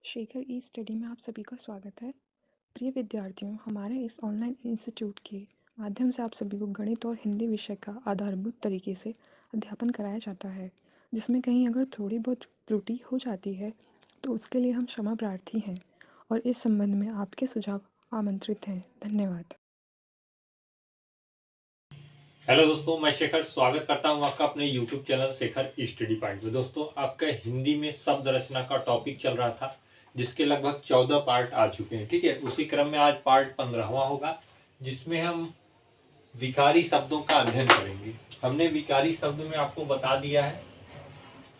शेखर ई study में आप सभी का स्वागत है। प्रिय विद्यार्थियों, हमारे इस ऑनलाइन इंस्टीट्यूट के माध्यम से आप सभी को गणित और हिंदी विषय का आधारभूत तरीके से अध्यापन कराया जाता है, जिसमें कहीं अगर थोड़ी बहुत त्रुटि हो जाती है तो उसके लिए हम क्षमा प्रार्थी हैं और इस संबंध में आपके सुझाव आमंत्रित हैं। धन्यवाद। हेलो दोस्तों, मैं शेखर स्वागत करता हूं आपका अपने YouTube channel Shekhar study point में। दोस्तों, आपका हिंदी में शब्द रचना का टॉपिक चल रहा था, जिसके लगभग 14 पार्ट आ चुके हैं। ठीक है, उसी क्रम में आज पार्ट 15वां होगा, जिसमें हम विकारी शब्दों का अध्ययन करेंगे। हमने विकारी शब्द में आपको बता दिया है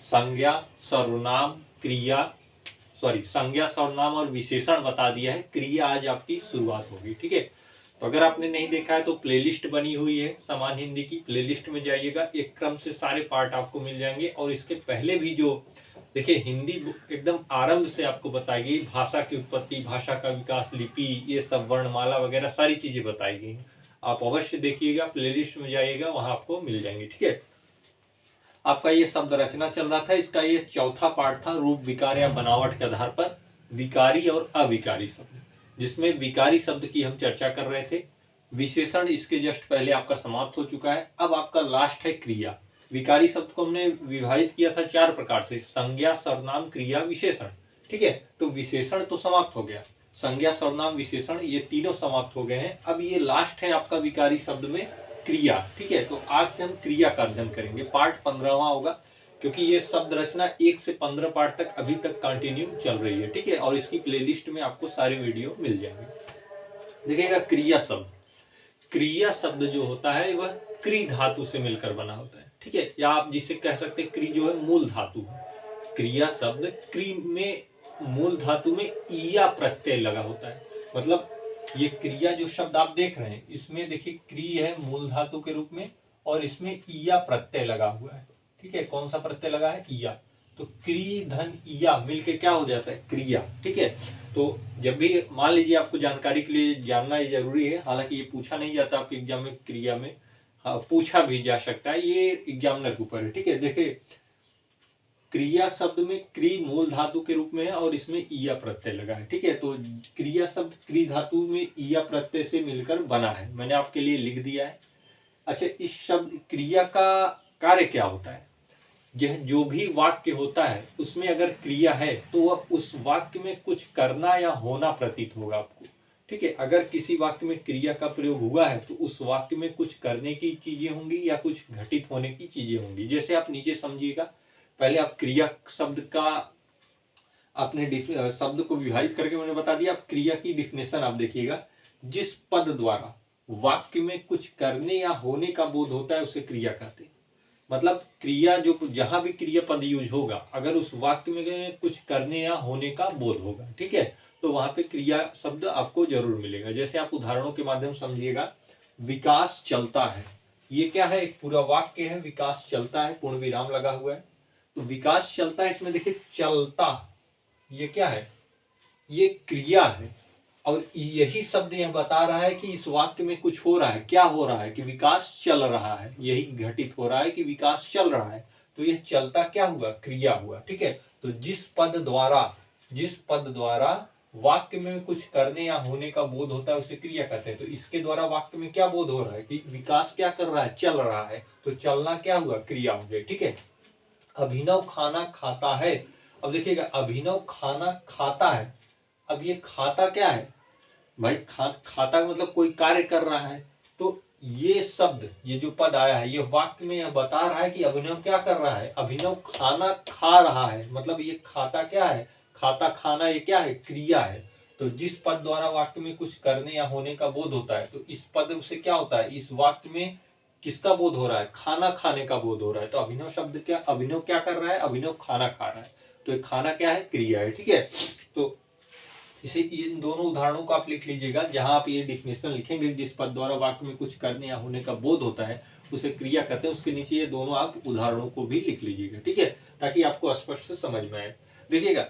संज्ञा, सर्वनाम, क्रिया, संज्ञा, सर्वनाम और विशेषण बता दिया है। क्रिया आज आपकी शुरुआत होगी। ठीक है, तो अगर आपने नहीं देखा है तो प्लेलिस्ट बनी हुई है समान हिंदी की, प्लेलिस्ट में जाइएगा, एक क्रम से सारे पार्ट आपको मिल जाएंगे। और इसके पहले भी जो देखिए, हिंदी एकदम आरंभ से आपको बताई गई, भाषा की उत्पत्ति, भाषा का विकास, लिपि, ये सब वर्णमाला वगैरह सारी चीजें बताई गई हैं। आप अवश्य देखिएगा, प्लेलिस्ट में जाइएगा, वहां आपको मिल जाएंगे। ठीक है, आपका ये शब्द रचना चल रहा था, इसका ये चौथा पार्ट था, रूप, विकार या बनावट के आधार पर विकारी और अविकारी शब्द, जिसमें विकारी शब्द की हम चर्चा कर रहे थे। विशेषण इसके जस्ट पहले आपका समाप्त हो चुका है। अब आपका लास्ट है क्रिया। विकारी शब्द को हमने विभाजित किया था 4 प्रकार से: संज्ञा, सर्वनाम, क्रिया, विशेषण। ठीक है, तो विशेषण तो समाप्त हो गया, संज्ञा, सर्वनाम, विशेषण ये तीनों समाप्त हो गए हैं। अब ये लास्ट है आपका विकारी शब्द में क्रिया। ठीक है, तो आज से हम क्रिया का अध्ययन करेंगे। पार्ट 15वां होगा, क्योंकि ये शब्द रचना 1 से 15 पार्ट तक अभी तक कंटिन्यू चल रही है। ठीक है, और इसकी प्लेलिस्ट में आपको सारे वीडियो मिल जाएंगे। देखिएगा, क्रिया शब्द, क्रिया शब्द जो होता है वह क्रि धातु से मिलकर बना होता है। ठीक है, या आप जिसे कह सकते हैं क्रि जो है मूल धातु है। क्रिया शब्द क्रि में मूल धातु में ईया प्रत्यय लगा होता है। मतलब ये क्रिया जो शब्द आप देख रहे हैं, इसमें देखिए क्रि है मूल धातु के रूप में, और इसमें ईया प्रत्यय लगा हुआ है। ठीक है, कौन सा प्रत्यय लगा है? ईया। तो क्रि धन ईया मिलके क्या हो जाता है? क्रिया। ठीक है, तो जब भी मान लीजिए, आपको जानकारी के लिए जानना ये जरूरी है, हालांकि ये पूछा नहीं जाता आपके एग्जाम में क्रिया में, हाँ पूछा भी जा सकता है, ये एग्जामिनर के ऊपर है। ठीक है, देखिए क्रिया शब्द में क्रि मूल धातु के रूप में है और इसमें ईया प्रत्यय लगा है। ठीक है, तो क्रिया शब्द क्रि धातु में ईया प्रत्यय से मिलकर बना है, मैंने आपके लिए लिख दिया है। अच्छा, इस शब्द क्रिया का कार्य क्या होता है? यह जो भी वाक्य होता है उसमें अगर क्रिया है तो वह उस वाक्य में कुछ करना या होना प्रतीत होगा आपको। ठीक है, अगर किसी वाक्य में क्रिया का प्रयोग हुआ है तो उस वाक्य में कुछ करने की चीजें होंगी या कुछ घटित होने की चीजें होंगी। जैसे आप नीचे समझिएगा, पहले आप क्रिया शब्द का अपने शब्द को विभाजित करके मैंने बता दिया। आप क्रिया की डिफिनेशन आप देखिएगा, जिस पद द्वारा वाक्य में कुछ करने या होने का बोध होता है उसे क्रिया कहते हैं। मतलब क्रिया जो जहां भी क्रिया पद यूज होगा, अगर उस वाक्य में कुछ करने या होने का बोध होगा, ठीक है, तो वहां पे क्रिया शब्द आपको जरूर मिलेगा। जैसे आप उदाहरणों के माध्यम समझिएगा, विकास चलता है, ये क्या है? एक पूरा वाक्य है, विकास चलता है, पूर्ण विराम लगा हुआ है। तो विकास चलता है, इसमें देखिए चलता, ये क्या है? ये क्रिया है। और यही शब्द यह बता रहा है कि इस वाक्य में कुछ हो रहा है। क्या हो रहा है? कि विकास चल रहा है, यही घटित हो रहा है कि विकास चल रहा है। तो यह चलता क्या हुआ? क्रिया हुआ। ठीक है, तो जिस पद द्वारा वाक्य में कुछ करने या होने का बोध होता है उसे क्रिया कहते हैं। तो इसके द्वारा वाक्य में क्या बोध हो रहा है? कि विकास क्या कर रहा है? चल रहा है। तो चलना क्या हुआ? क्रिया हो गई। ठीक है, अभिनव खाना खाता है। अब देखिएगा, अभिनव खाना खाता है, अब ये खाता क्या है भाई? खाता का मतलब कोई कार्य कर रहा है। तो ये शब्द, ये जो पद आया है, ये वाक्य में यह बता रहा है कि अभिनव क्या कर रहा है? अभिनव खाना खा रहा है। मतलब ये खाता क्या है? खाता, खाना, ये क्या है? क्रिया है। तो जिस पद द्वारा वाक्य में कुछ करने या होने का बोध होता है, तो इस पद से क्या होता है? इस वाक्य में किसका बोध हो रहा है? खाना खाने का बोध हो रहा है। तो अभिनव शब्द क्या, अभिनव क्या कर रहा है? अभिनव खाना खा रहा है। तो ये खाना क्या है? क्रिया है। ठीक है, तो इसे इन दोनों उदाहरणों को आप लिख लीजिएगा, जहां आप ये डिफिनेशन लिखेंगे, जिस पद द्वारा वाक्य में कुछ करने या होने का बोध होता है उसे क्रिया कहते हैं, उसके नीचे ये दोनों आप उदाहरणों को भी लिख लीजिएगा। ठीक है, ताकि आपको स्पष्ट से समझ में आए। देखिएगा,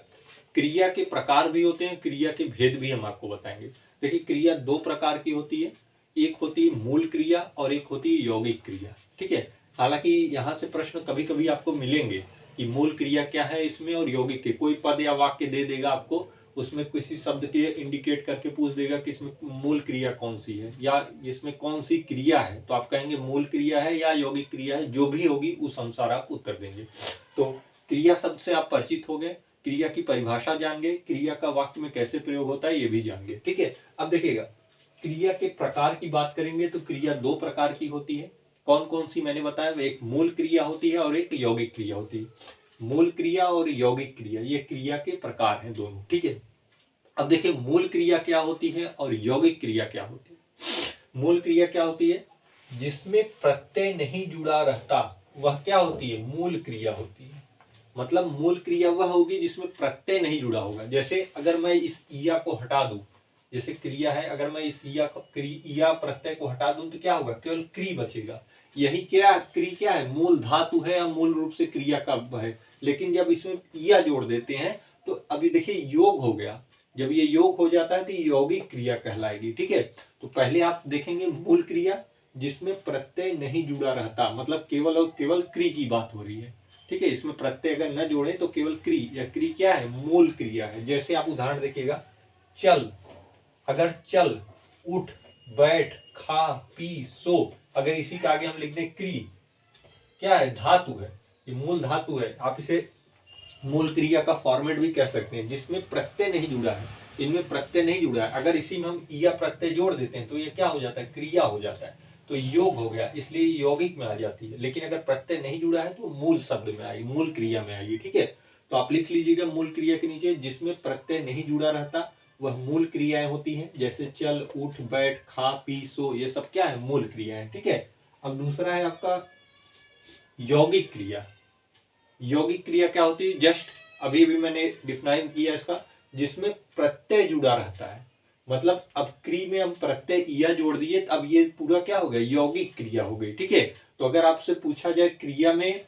क्रिया के प्रकार भी होते हैं, क्रिया के भेद भी हम आपको बताएंगे। देखिए, क्रिया 2 प्रकार की होती है, एक होती है मूल क्रिया और एक होती है यौगिक क्रिया। ठीक है, हालांकि यहाँ से प्रश्न कभी कभी आपको मिलेंगे कि मूल क्रिया क्या है इसमें और यौगिक के कोई पद या वाक्य दे देगा आपको, उसमें किसी शब्द के इंडिकेट करके पूछ देगा कि इसमें मूल क्रिया कौन सी है या इसमें कौन सी क्रिया है, तो आप कहेंगे मूल क्रिया है या यौगिक क्रिया है, जो भी होगी उस अनुसार आप उत्तर देंगे। तो क्रिया शब्द से आप परिचित हो गए, क्रिया की परिभाषा जान गए, क्रिया का वाक्य में कैसे प्रयोग होता है ये भी जान गए। ठीक है, अब देखिएगा क्रिया के प्रकार की बात करेंगे तो क्रिया दो प्रकार की होती है। कौन कौन सी मैंने बताया, एक मूल क्रिया होती है और एक यौगिक क्रिया होती है। मूल क्रिया और यौगिक क्रिया ये क्रिया के प्रकार हैं दोनों। ठीक है, अब देखिए मूल क्रिया क्या होती है और यौगिक क्रिया क्या होती है। मूल क्रिया क्या होती है, जिसमें प्रत्यय नहीं जुड़ा रहता वह क्या होती है, मूल क्रिया होती है। मतलब मूल क्रिया वह होगी जिसमें प्रत्यय नहीं जुड़ा होगा। जैसे अगर मैं इस इया को हटा दूं, जैसे क्रिया है, अगर मैं इस इया प्रत्यय को हटा दूं तो क्या होगा, केवल क्री बचेगा। यही क्या क्री क्या है, मूल धातु है या मूल रूप से क्रिया का है। लेकिन जब इसमें इया जोड़ देते हैं तो अभी देखिए योग हो गया, जब ये योग हो जाता है तो यौगिक क्रिया कहलाएगी। ठीक है, तो पहले आप देखेंगे मूल क्रिया जिसमें प्रत्यय नहीं जुड़ा रहता, मतलब केवल और केवल क्री की बात हो रही है। ठीक है, इसमें प्रत्यय अगर न जोड़े तो केवल क्री, या क्री क्या है, मूल क्रिया है। जैसे आप उदाहरण देखिएगा, चल, अगर चल, उठ, बैठ, खा, पी, सो, अगर इसी का आगे हम लिख दें क्री, क्या है, धातु है, ये मूल धातु है। आप इसे मूल क्रिया का फॉर्मेट भी कह सकते हैं, जिसमें प्रत्यय नहीं जुड़ा है, इनमें प्रत्यय नहीं जुड़ा है। अगर इसी में हम या प्रत्यय जोड़ देते हैं तो ये क्या हो जाता है, क्रिया हो जाता है, तो योग हो गया, इसलिए यौगिक में आ जाती है। लेकिन अगर प्रत्यय नहीं जुड़ा है तो मूल शब्द में आएगी, मूल क्रिया में आएगी। ठीक है, तो आप लिख लीजिएगा मूल क्रिया के नीचे जिसमें प्रत्यय नहीं जुड़ा रहता वह मूल क्रियाएं होती हैं। जैसे चल, उठ, बैठ, खा, पी, सो, ये सब क्या है, मूल क्रियाएं। ठीक है, अब दूसरा है आपका यौगिक क्रिया। यौगिक क्रिया क्या होती है, जस्ट अभी भी मैंने डिफाइन किया इसका, जिसमें प्रत्यय जुड़ा रहता है। मतलब अब क्री में हम प्रत्यय इया जोड़ दिए, अब ये पूरा क्या हो गया, यौगिक क्रिया हो गई। ठीक है, तो अगर आपसे पूछा जाए क्रिया में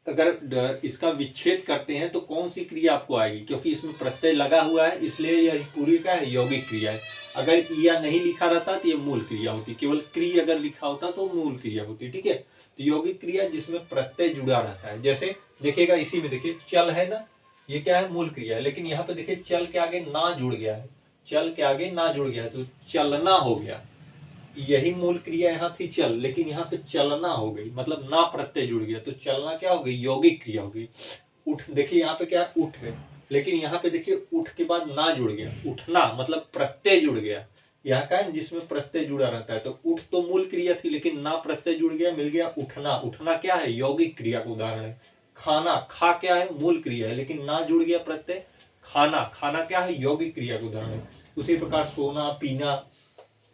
अगर इसका विच्छेद करते हैं तो कौन सी क्रिया आपको आएगी, क्योंकि इसमें प्रत्यय लगा हुआ है इसलिए यह पूरी क्या है, यौगिक क्रिया है। अगर इया नहीं लिखा रहता तो ये मूल क्रिया होती, केवल क्री अगर लिखा होता तो मूल क्रिया होती। ठीक है, तो यौगिक क्रिया जिसमें प्रत्यय जुड़ा रहता है। जैसे देखिएगा इसी में देखिए चल है ना, ये क्या है, मूल क्रिया है, लेकिन यहाँ पे देखिए चल के आगे ना जुड़ गया है, चल के आगे ना जुड़ गया है तो चलना हो गया। यही मूल क्रिया यहाँ थी चल, लेकिन यहाँ पे चलना हो गई, मतलब ना प्रत्यय जुड़ गया तो चलना क्या हो गई, यौगिक क्रिया हो गई। उठ, देखिए यहाँ पे क्या है, उठ है, लेकिन यहाँ पे देखिए उठ के बाद ना जुड़ गया, उठना मतलब प्रत्यय जुड़ गया। यहाँ का है जिसमें प्रत्यय जुड़ा रहता है, तो उठ तो मूल क्रिया थी लेकिन ना प्रत्यय जुड़ गया, मिल गया उठना। उठना क्या है, यौगिक क्रिया का उदाहरण है। खाना, खा क्या है, मूल क्रिया है लेकिन ना जुड़ गया प्रत्यय, खाना, खाना क्या है, यौगिक क्रिया का उदाहरण है। उसी प्रकार सोना, पीना,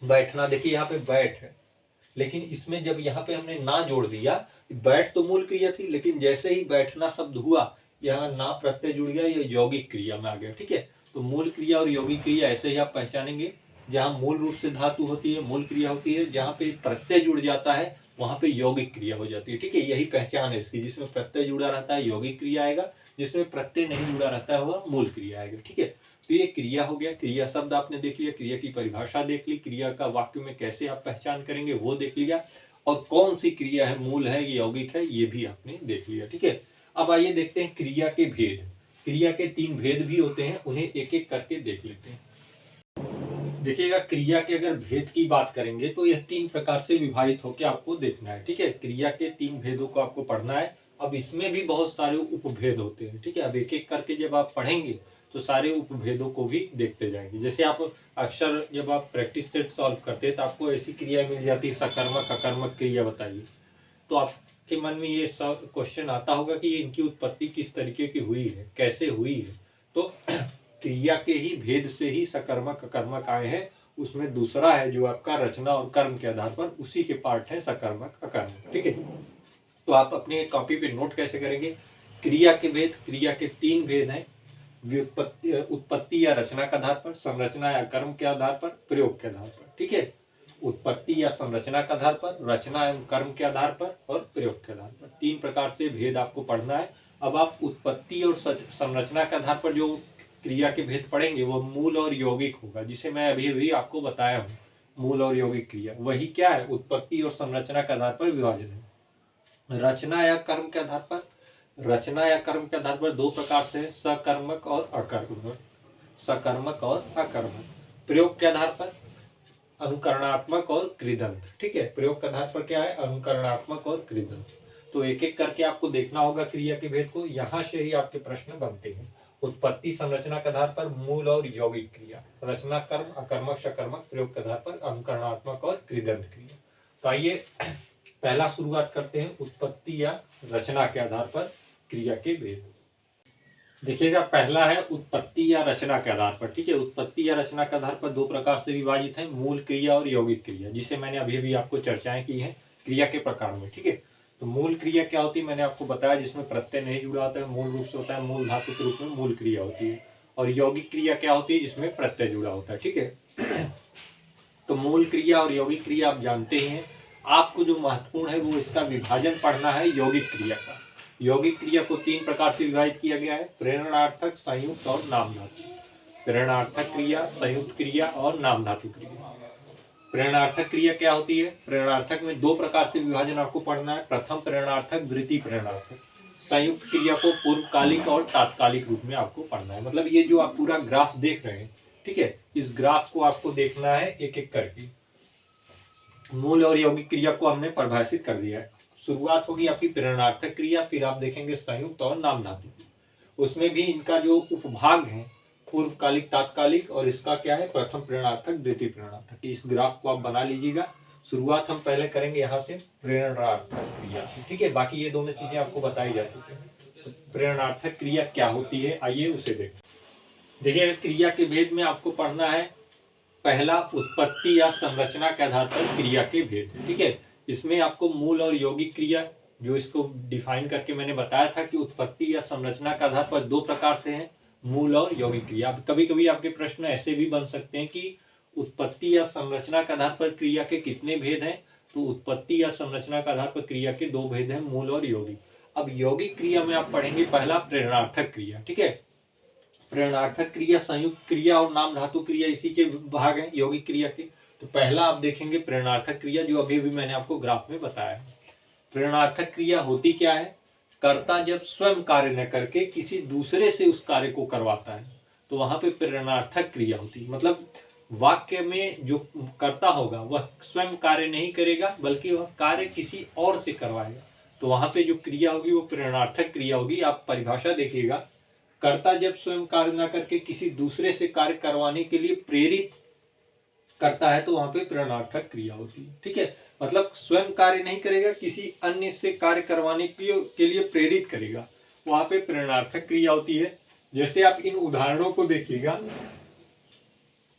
बैठना, देखिए यहाँ पे बैठ है लेकिन इसमें जब यहाँ पे हमने ना जोड़ दिया, बैठ तो मूल क्रिया थी लेकिन जैसे ही बैठना शब्द हुआ यहाँ ना प्रत्यय जुड़ गया, ये यौगिक क्रिया में आ गया। ठीक है, तो मूल क्रिया और यौगिक क्रिया ऐसे ही आप पहचानेंगे। जहाँ मूल रूप से धातु होती है मूल क्रिया होती है, जहाँ पे प्रत्यय जुड़ जाता है वहां पे यौगिक क्रिया हो जाती है। ठीक है, यही पहचान है इसकी, जिसमें प्रत्यय जुड़ा रहता है यौगिक क्रिया आएगा, जिसमें प्रत्यय नहीं जुड़ा रहता है वह मूल क्रिया आएगा। ठीक है, तो ये क्रिया हो गया, क्रिया शब्द आपने देख लिया, क्रिया की परिभाषा देख ली, क्रिया का वाक्य में कैसे आप पहचान करेंगे वो देख लिया, और कौन सी क्रिया है, मूल है यौगिक है, ये भी आपने देख लिया। ठीक है, अब आइए देखते हैं क्रिया के भेद। क्रिया के 3 भेद भी होते हैं, उन्हें एक एक करके देख लेते हैं। देखिएगा क्रिया के अगर भेद की बात करेंगे तो यह 3 प्रकार से विभाजित होकर आपको देखना है। ठीक है, क्रिया के 3 भेदों को आपको पढ़ना है। अब इसमें भी बहुत सारे उपभेद होते हैं। ठीक है, अब एक एक करके जब आप पढ़ेंगे तो सारे उपभेदों को भी देखते जाएंगे। जैसे आप अक्सर जब आप प्रैक्टिस सेट सॉल्व करते हैं तो आपको ऐसी क्रिया मिल जाती है, सकर्मक अकर्मक क्रिया बताइए, तो आपके मन में ये सब क्वेश्चन आता होगा कि इनकी उत्पत्ति किस तरीके की हुई है, कैसे हुई है। तो क्रिया के ही भेद से ही सकर्मक अकर्मक आए हैं। उसमें दूसरा है जो आपका रचना और कर्म के आधार पर, उसी के पार्ट है सकर्मक अकर्मक। ठीक है, तो आप अपने कॉपी पे नोट कैसे करेंगे, क्रिया के भेद, क्रिया के 3 भेद हैं, उत्पत्ति या रचना के आधार पर, संरचना या कर्म के आधार पर, प्रयोग के आधार पर। ठीक है, उत्पत्ति या संरचना के आधार पर, रचना एवं कर्म के आधार पर और प्रयोग के आधार पर, 3 प्रकार से भेद आपको पढ़ना है। अब आप उत्पत्ति और संरचना के आधार पर जो क्रिया के भेद पढ़ेंगे वो मूल और यौगिक होगा, जिसे मैं अभी अभी आपको बताया हूँ। मूल और यौगिक क्रिया वही क्या है, उत्पत्ति और संरचना के आधार पर विभाजन है। रचना या कर्म के आधार पर, रचना या कर्म के आधार पर दो प्रकार से है, सकर्मक और अकर्मक। सकर्मक और अकर्मक। प्रयोग के आधार पर अनुकरणात्मक और कृदंत। ठीक है, प्रयोग के आधार पर क्या है, अनुकरणात्मक और कृदंत। तो एक एक करके आपको देखना होगा क्रिया के भेद को, यहां से ही आपके प्रश्न बनते हैं। उत्पत्ति संरचना के आधार पर मूल और यौगिक क्रिया, रचना कर्म, अकर्मक सकर्मक, प्रयोग के आधार पर अनुकरणात्मक और कृदंत क्रिया। तो आइए पहला शुरुआत करते हैं उत्पत्ति या रचना के आधार पर क्रिया के भेद। देखिएगा, पहला है उत्पत्ति या रचना के आधार पर। ठीक है, उत्पत्ति या रचना के आधार पर दो प्रकार से विभाजित है, मूल क्रिया और यौगिक क्रिया, जिसे मैंने अभी अभी आपको चर्चाएं की है क्रिया के प्रकार में। ठीक है, तो मूल क्रिया क्या होती है, मैंने आपको बताया, जिसमें प्रत्यय नहीं जुड़ा होता है, मूल रूप से होता है, मूल धातु के रूप में मूल क्रिया होती है। और यौगिक क्रिया क्या होती है, जिसमें प्रत्यय जुड़ा होता है। ठीक है, तो मूल क्रिया और यौगिक क्रिया आप जानते ही हैं। आपको जो महत्वपूर्ण है वो इसका विभाजन पढ़ना है यौगिक क्रिया का। यौगिक क्रिया को तीन प्रकार से विभाजित किया गया है, प्रेरणार्थक, संयुक्त और नाम धातु। प्रेरणार्थक क्रिया, संयुक्त क्रिया और नाम धातु क्रिया। प्रेरणार्थक क्रिया क्या होती है, प्रेरणार्थक में दो प्रकार से विभाजन आपको पढ़ना है, प्रथम प्रेरणार्थक, द्वितीय प्रेरणार्थक। संयुक्त क्रिया को पूर्वकालिक और तात्कालिक रूप में आपको पढ़ना है। मतलब ये जो आप पूरा ग्राफ देख रहे हैं, ठीक है, इस ग्राफ को आपको देखना है एक एक करके। मूल और यौगिक क्रिया को हमने परिभाषित कर दिया है। शुरुआत होगी आपकी प्रेरणार्थक क्रिया, फिर आप देखेंगे संयुक्त और नाम धातु। उसमें भी इनका जो उपभाग है पूर्वकालिक, तात्कालिक, और इसका क्या है, प्रथम प्रेरणार्थक, द्वितीय प्रेरणार्थक। इस ग्राफ को आप बना लीजिएगा। शुरुआत हम पहले करेंगे यहाँ से प्रेरणार्थक क्रिया से। ठीक है, बाकी ये दोनों चीजें आपको बताई जा चुकी है। तो प्रेरणार्थक क्रिया क्या होती है, आइए उसे देखें। देखिए, क्रिया के भेद में आपको पढ़ना है पहला उत्पत्ति या संरचना के आधार पर क्रिया के भेद। ठीक है, इसमें आपको मूल और यौगिक क्रिया, जो इसको डिफाइन करके मैंने बताया था कि उत्पत्ति या संरचना के आधार पर दो प्रकार से हैं, मूल और यौगिक क्रिया। कभी कभी आपके प्रश्न ऐसे भी बन सकते हैं कि उत्पत्ति या संरचना के आधार पर क्रिया के कितने भेद हैं, तो उत्पत्ति या संरचना के आधार पर क्रिया के दो भेद हैं, मूल और यौगिक। अब यौगिक क्रिया में आप पढ़ेंगे पहला प्रेरणार्थक क्रिया। ठीक है, प्रेरणार्थक क्रिया, संयुक्त क्रिया और नाम धातु क्रिया इसी के भाग हैं यौगिक क्रिया के। तो पहला आप देखेंगे प्रेरणार्थक क्रिया, जो अभी भी मैंने आपको ग्राफ में बताया है। प्रेरणार्थक क्रिया होती क्या है, कर्ता जब स्वयं कार्य न करके किसी दूसरे से उस कार्य को करवाता है, तो वहां पे प्रेरणार्थक क्रिया होती है। मतलब वाक्य में जो कर्ता होगा वह स्वयं कार्य नहीं करेगा, बल्कि वह कार्य किसी और से करवाएगा, तो वहां पे जो क्रिया होगी वो प्रेरणार्थक क्रिया होगी। आप परिभाषा देखिएगा, कर्ता जब स्वयं कार्य न करके किसी दूसरे से कार्य करवाने के लिए प्रेरित करता है, तो वहां पे प्रेरणार्थक क्रिया होती है। ठीक है, मतलब स्वयं कार्य नहीं करेगा, किसी अन्य से कार्य करवाने के लिए प्रेरित करेगा, वहां पे प्रेरणार्थक क्रिया होती है। जैसे आप इन उदाहरणों को देखिएगा।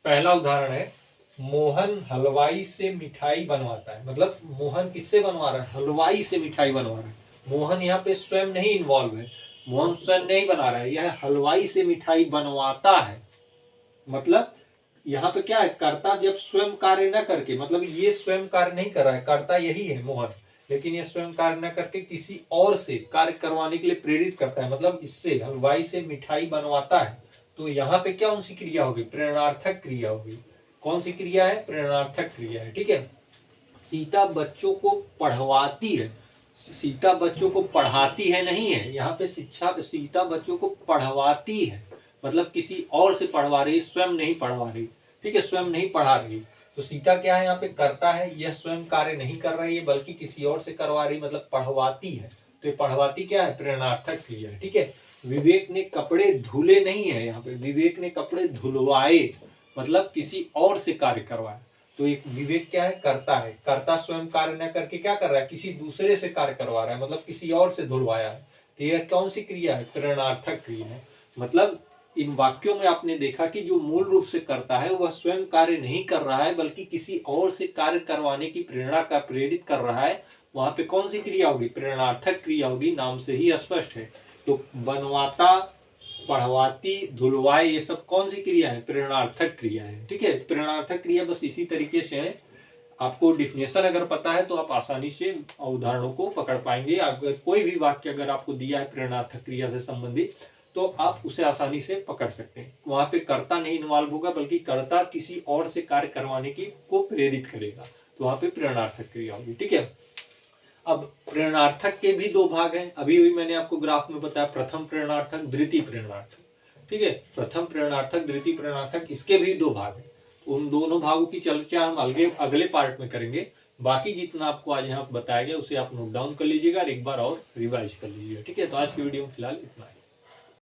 पहला उदाहरण है, मोहन हलवाई से मिठाई बनवाता है। मतलब मोहन किससे बनवा रहा है, हलवाई से मिठाई बनवा रहा है। मोहन यहाँ पे स्वयं नहीं इन्वॉल्व है, मोहन स्वयं नहीं बना रहा है, यह हलवाई से मिठाई बनवाता है। मतलब यहाँ पे क्या है, कर्ता जब स्वयं कार्य न करके, मतलब ये स्वयं कार्य नहीं कर रहा है, कर्ता यही है मोहन, लेकिन ये स्वयं कार्य न करके किसी और से कार्य करवाने के लिए प्रेरित करता है, मतलब इससे हलवाई से मिठाई बनवाता है। तो यहाँ पे क्या कौन सी क्रिया होगी, प्रेरणार्थक क्रिया होगी। कौन सी क्रिया है, प्रेरणार्थक क्रिया है। ठीक है, सीता बच्चों को पढ़वाती है, सीता बच्चों को पढ़ाती है नहीं है, यहाँ पे शिक्षा, सीता बच्चों को पढ़वाती है, मतलब किसी और से पढ़वा रही, स्वयं नहीं पढ़वा रही। ठीक है, स्वयं नहीं पढ़ा रही। तो सीता क्या है, यहाँ पे करता है, यह स्वयं कार्य नहीं कर रही है बल्कि किसी और से करवा रही, मतलब पढ़वाती है। तो ये पढ़वाती क्या है, प्रेरणार्थक क्रिया है। ठीक है, विवेक ने कपड़े धुले नहीं है, यहाँ पे विवेक ने कपड़े धुलवाए, मतलब किसी और से कार्य करवाए। तो एक विवेक क्या है, करता है, कर्ता स्वयं कार्य न करके क्या कर रहा है, किसी दूसरे से कार्य करवा रहा है, मतलब किसी और से धुलवाया है। तो यह कौन सी क्रिया है, प्रेरणार्थक क्रिया है। मतलब इन वाक्यों में आपने देखा कि जो मूल रूप से करता है वह स्वयं कार्य नहीं कर रहा है, बल्कि किसी और से कार्य करवाने की प्रेरणा का प्रेरित कर रहा है। वहां पे कौन सी क्रिया होगी, प्रेरणार्थक क्रिया होगी, नाम से ही स्पष्ट है। तो बनवाता, पढ़वाती, धुलवाए, ये सब कौन सी क्रिया है, प्रेरणार्थक क्रिया है। ठीक है, प्रेरणार्थक क्रिया बस इसी तरीके से है। आपको डिफिनेशन अगर पता है तो आप आसानी से उदाहरणों को पकड़ पाएंगे। अगर कोई भी वाक्य अगर आपको दिया है प्रेरणार्थक क्रिया से संबंधित, तो आप उसे आसानी से पकड़ सकते हैं। वहां पे कर्ता नहीं इन्वॉल्व होगा, बल्कि कर्ता किसी और से कार्य करवाने की को प्रेरित करेगा, तो वहां पे प्रेरणार्थक क्रिया होगी। ठीक है, अब प्रेरणार्थक के भी 2 भाग हैं, अभी भी मैंने आपको ग्राफ में बताया, प्रथम प्रेरणार्थक, द्वितीय प्रेरणार्थक। ठीक है, प्रथम प्रेरणार्थक, द्वितीय प्रेरणार्थक, इसके भी 2 भाग हैं। उन दोनों भागों की चर्चा हम अगले पार्ट में करेंगे। बाकी जितना आपको आज यहाँ बताया गया उसे आप नोट डाउन कर लीजिएगा और एक बार और रिवाइज कर लीजिएगा। ठीक है, तो आज की वीडियो में फिलहाल इतना ही।